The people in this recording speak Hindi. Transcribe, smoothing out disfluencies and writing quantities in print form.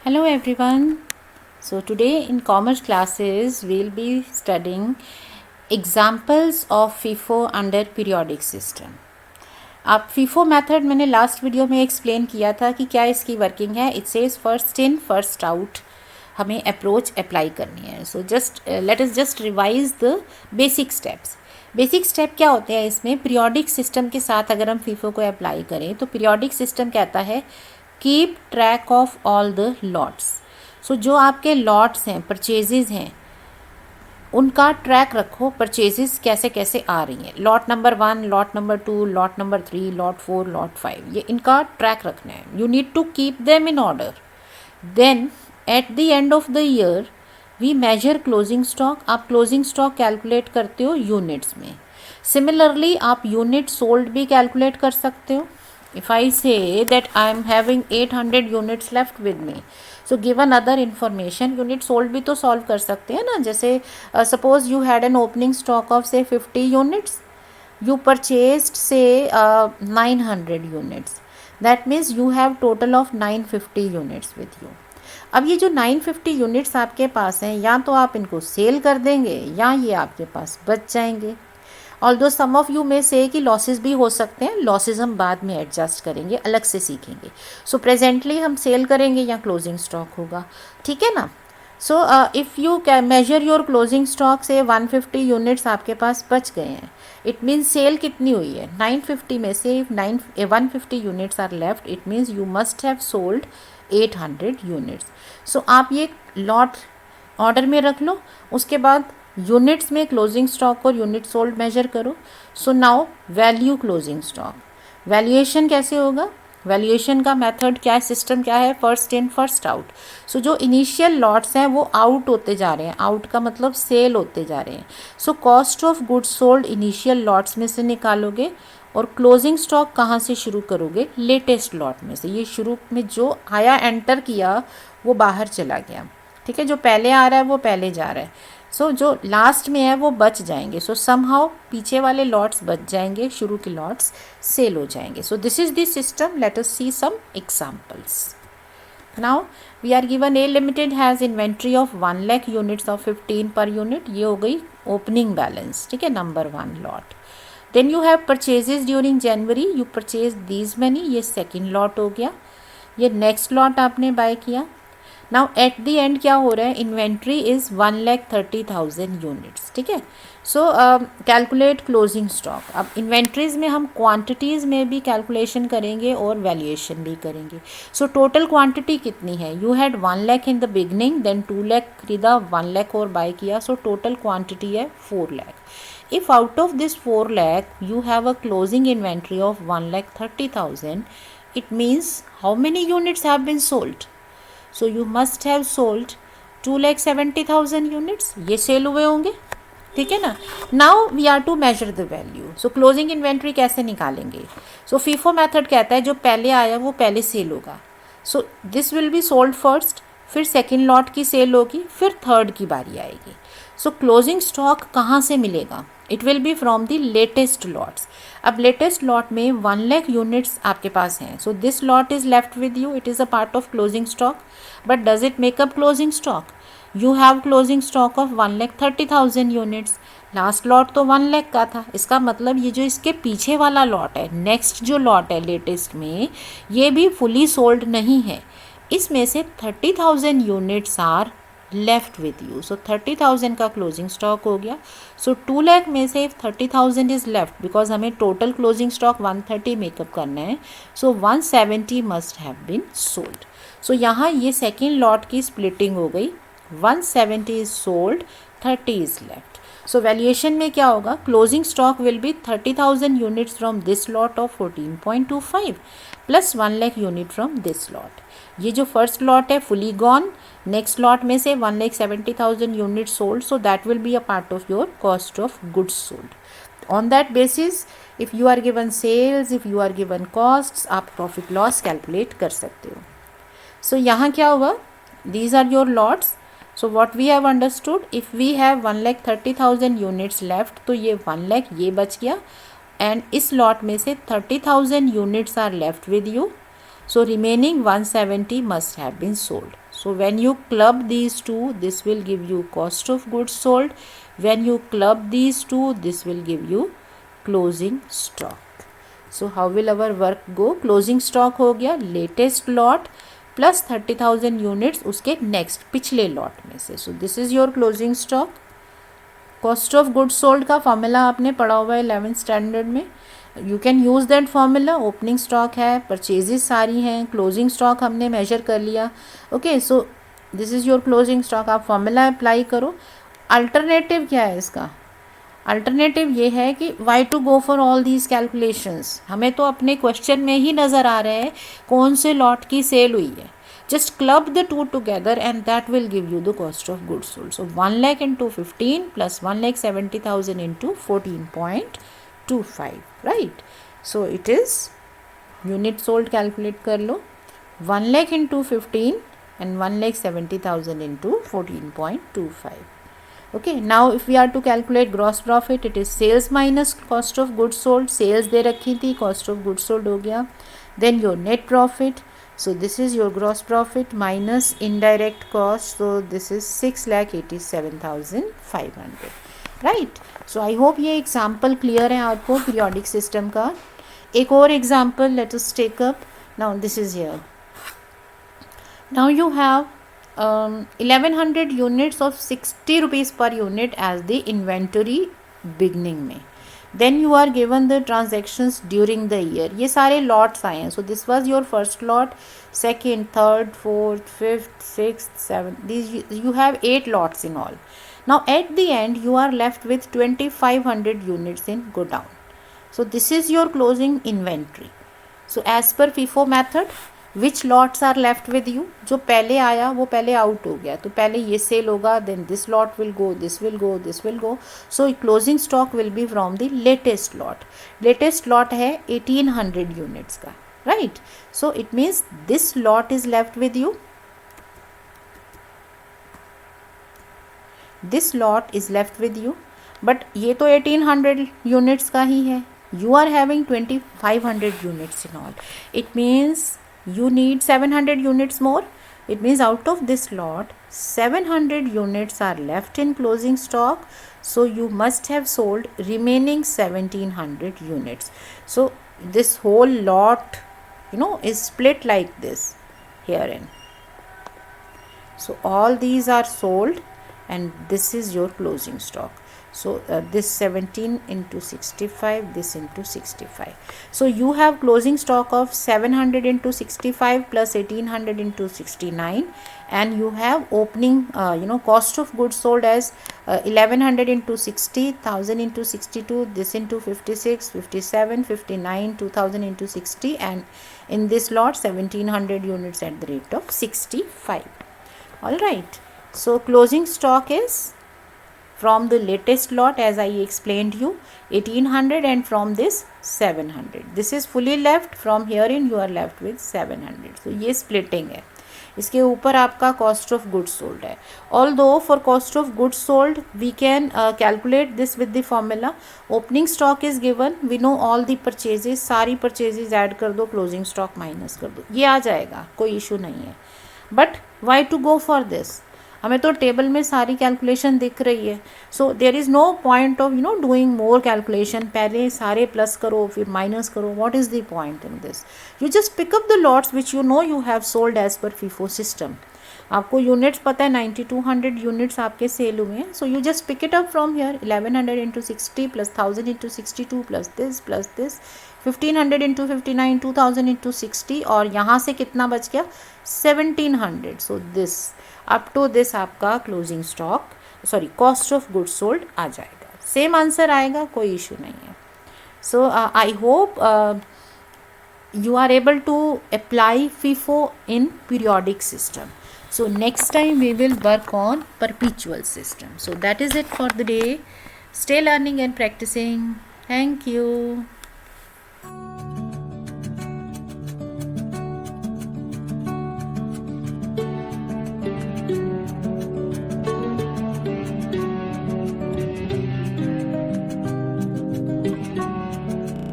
Hello everyone. So today in commerce classes we'll be studying examples of FIFO under periodic system. अब FIFO मेथड मैंने लास्ट वीडियो में एक्सप्लेन किया था कि क्या इसकी वर्किंग है. It says first in first out हमें अप्रोच अप्लाई करनी है. So just let us just revise the basic steps. Basic step क्या होते हैं इसमें? पीरियोडिक सिस्टम के साथ अगर हम FIFO को अप्लाई करें तो पीरियोडिक सिस्टम कहता है keep track of all the lots. So जो आपके लॉट्स हैं, परचेजेज हैं, उनका ट्रैक रखो. परचेजेस कैसे कैसे आ रही हैं, lot number 1, lot number 2, lot number 3, lot 4, lot 5, ये इनका ट्रैक रखना है. You need to keep them in order. Then at the end of the year we measure closing stock. आप क्लोजिंग स्टॉक कैलकुलेट करते हो यूनिट्स में. सिमिलरली आप यूनिट सोल्ड भी कैलकुलेट कर सकते हो. If I say that I am having 800 units left with me, so given other information, unit sold भी तो solve कर सकते हैं ना. जैसे suppose you had an opening stock of say 50 units, you purchased say 900 units. That means you have total of 950 units with you. अब ये जो 950 यूनिट्स आपके पास हैं, या तो आप इनको सेल कर देंगे या ये आपके पास बच जाएंगे. ऑल्दो सम ऑफ यू में से कि लॉसेस भी हो सकते हैं. लॉसेस हम बाद में एडजस्ट करेंगे, अलग से सीखेंगे. सो प्रेजेंटली हम सेल करेंगे या क्लोजिंग स्टॉक होगा, ठीक है ना. So if you major your closing stock से 150 यूनिट्स आपके पास बच गए हैं, इट मीन्स सेल कितनी हुई है? 950 में से if 150 units are left, it means you must have sold 800 units. So आप ये लॉट ऑर्डर में रख लो. उसके बाद यूनिट्स में क्लोजिंग स्टॉक और यूनिट सोल्ड मेजर करो. So now value closing stock. Valuation कैसे होगा? वैल्यूएशन का मेथड क्या है, सिस्टम क्या है? First in first out. So जो इनिशियल लॉट्स हैं वो आउट होते जा रहे हैं. आउट का मतलब सेल होते जा रहे हैं. So cost of goods sold initial lots में से निकालोगे और क्लोजिंग स्टॉक कहाँ से शुरू करोगे? लेटेस्ट लॉट में से. ये शुरू में जो आया, एंटर किया, वो बाहर चला गया, ठीक है. जो पहले आ रहा है वो पहले जा रहा है. सो जो लास्ट में है वो बच जाएंगे. सो समहाउ पीछे वाले लॉट्स बच जाएंगे, शुरू के लॉट्स सेल हो जाएंगे. So this is the system. Let us see some examples. Now we are given A limited has inventory of 1 lakh units of 15 per unit. ये हो गई ओपनिंग बैलेंस, ठीक है, number 1 lot. Then you have purchases during January, you purchase these money, ये सेकेंड लॉट हो गया. ये नेक्स्ट लॉट आपने बाय किया. नाउ एट द एंड क्या हो रहा है? इन्वेंट्री इज़ 1,30,000 यूनिट्स, ठीक है. सो कैलकुलेट क्लोजिंग स्टॉक. अब इन्वेंट्रीज़ में हम क्वांटिटीज़ में भी कैलकुलेशन करेंगे और वैल्यूएशन भी करेंगे. सो टोटल क्वांटिटी कितनी है? You had 1 lakh in the beginning, then 2 lakh खरीदा, 1 लाख और बाय किया. सो टोटल क्वांटिटी है 4 lakh. If out of this 4 lakh you have a closing inventory of 1,30,000, it means how many units have been sold? So you must have sold 2,70,000 units. ये सेल हुए होंगे, ठीक है ना. Now we are to measure the value. So closing inventory कैसे निकालेंगे? सो फीफो मेथड कहता है जो पहले आया वो पहले सेल होगा. So this will be sold first, फिर सेकेंड लॉट की सेल होगी, फिर थर्ड की बारी आएगी. सो क्लोजिंग स्टॉक कहाँ से मिलेगा? It will be from the latest lots. अब लेटेस्ट लॉट में 1 लाख यूनिट्स आपके पास हैं. So this lot is left with you. It is a part of closing stock. But does it makeup closing stock? You have closing stock of 1,30,000 units. Last lot तो 1 लाख का था. इसका मतलब ये जो इसके पीछे वाला लॉट है, नेक्स्ट जो लॉट है लेटेस्ट में, ये भी फुली सोल्ड नहीं है. इसमें से 30,000 units are left with you. So 30,000 का क्लोजिंग स्टॉक हो गया. सो 2 लाख में से 30,000 इज लेफ्ट, बिकॉज हमें टोटल क्लोजिंग स्टॉक 130 मेकअप करना है. सो 170 मस्ट हैव बीन सोल्ड. सो यहाँ ये सेकेंड लॉट की स्प्लिटिंग हो गई. 170 is sold, 30 is left. So valuation में क्या होगा? Closing stock will be 30,000 units from this lot of 14.25 plus 1 lakh unit from this lot. ये जो फर्स्ट लॉट है फुली गॉन. नेक्स्ट लॉट में से 1,70,000 unit sold. So that will be a part of your cost of goods sold. On that basis if you are given sales, if you are given costs, आप प्रॉफिट लॉस कैलकुलेट कर सकते हो. सो यहाँ क्या हुआ? These are your lots. So what we have understood, if we have 1,30,000 units left, तो ये 1 लाख ये बच गया. एंड इस लॉट में से 30,000 units are left with you. So remaining 170 must have been sold. So when you club these two, this will give you cost of goods sold. When you club these two, this will give you closing stock. So how will our work go? Closing stock हो गया latest lot plus 30,000 units उसके next पिछले lot में से. So this is your closing stock. Cost of goods sold का फॉर्मूला आपने पढ़ा हुआ है 11th स्टैंडर्ड में. You can use that formula. Opening stock है, परचेजेस सारी हैं, क्लोजिंग स्टॉक हमने मेजर कर लिया. Okay, so this is your closing stock. आप फॉर्मूला अप्लाई करो. अल्टरनेटिव क्या है इसका? अल्टरनेटिव ये है कि why to go for all these calculations. हमें तो अपने क्वेश्चन में ही नज़र आ रहा है कौन से लॉट की सेल हुई है. Just club the two together and that will give you the cost of goods sold. So 1 lakh into 15 plus 1,70,000 into 14.25, right? So it is unit sold calculate कर लो. 1 lakh into 15 and 1,70,000 into 14.25. Okay, now if we are to calculate gross profit, it is sales minus cost of goods sold. Sales दे रखी थी, cost of goods sold हो गया. Then your net profit. So this is your gross profit minus indirect cost. So this is 6,87,500, right? So I hope ये example clear है आपको periodic system का. एक और example let us take up. Now this is here. Now you have 1100 units of 60 rupees per unit as the inventory beginning में. Then you are given the transactions during the year. ये सारे lots आए हैं. So this was your first lot, second, third, fourth, fifth, sixth, seventh. These you have 8 lots in all. Now at the end you are left with 2,500 units in godown. So this is your closing inventory. So as per FIFO method, which lots are left with you? जो पहले आया वो पहले आउट हो गया, तो पहले ये सेल होगा, then this lot will go, this will go, this will go. So closing stock will be from the latest lot. Latest lot है 1800 units का, right? So it means this lot is left with you. This lot is left with you, but ये तो 1800 units का ही है. You are having 2,500 units in all. It means you need 700 units more. It means out of this lot 700 units are left in closing stock. So you must have sold remaining 1,700 units. So this whole lot is split like this herein. So all these are sold and this is your closing stock. So this 17 into 65, this into 65. So you have closing stock of 700 into 65 plus 1800 into 69, and you have opening cost of goods sold as 1100 into 60, 1000 into 62, this into 56, 57, 59, 2000 into 60, and in this lot 1700 units at the rate of 65. All right. So closing stock is from the latest lot, as I explained you, 1800, and from this 700. This is fully left. From herein you are left with 700. So ये splitting है. इसके ऊपर आपका cost of goods sold है. Although for cost of goods sold we can calculate this with the formula. Opening stock is given. We know all the purchases. सारी purchases add कर दो, closing stock minus कर दो. ये आ जाएगा, कोई issue नहीं है. But why to go for this? हमें तो टेबल में सारी कैलकुलेशन दिख रही है. So there is no point of doing more calculation. पहले सारे प्लस करो फिर माइनस करो. What is the point in this? You just pick up the lots which you have sold as per FIFO system. आपको यूनिट्स पता है 9200 यूनिट्स आपके सेल हुए हैं. So you just pick it up from here. 1100 into 60 plus 1000 into 62 plus this 1500 into 59, 2000 into 60, और यहाँ से कितना बच गया 1700. So this up to this आपका closing stock cost of goods sold आ जाएगा. सेम आंसर आएगा, कोई इशू नहीं है. So I hope you are able to apply FIFO in periodic system. So next time we will work on perpetual system. So that is it for the day. Stay learning and practicing. Thank you.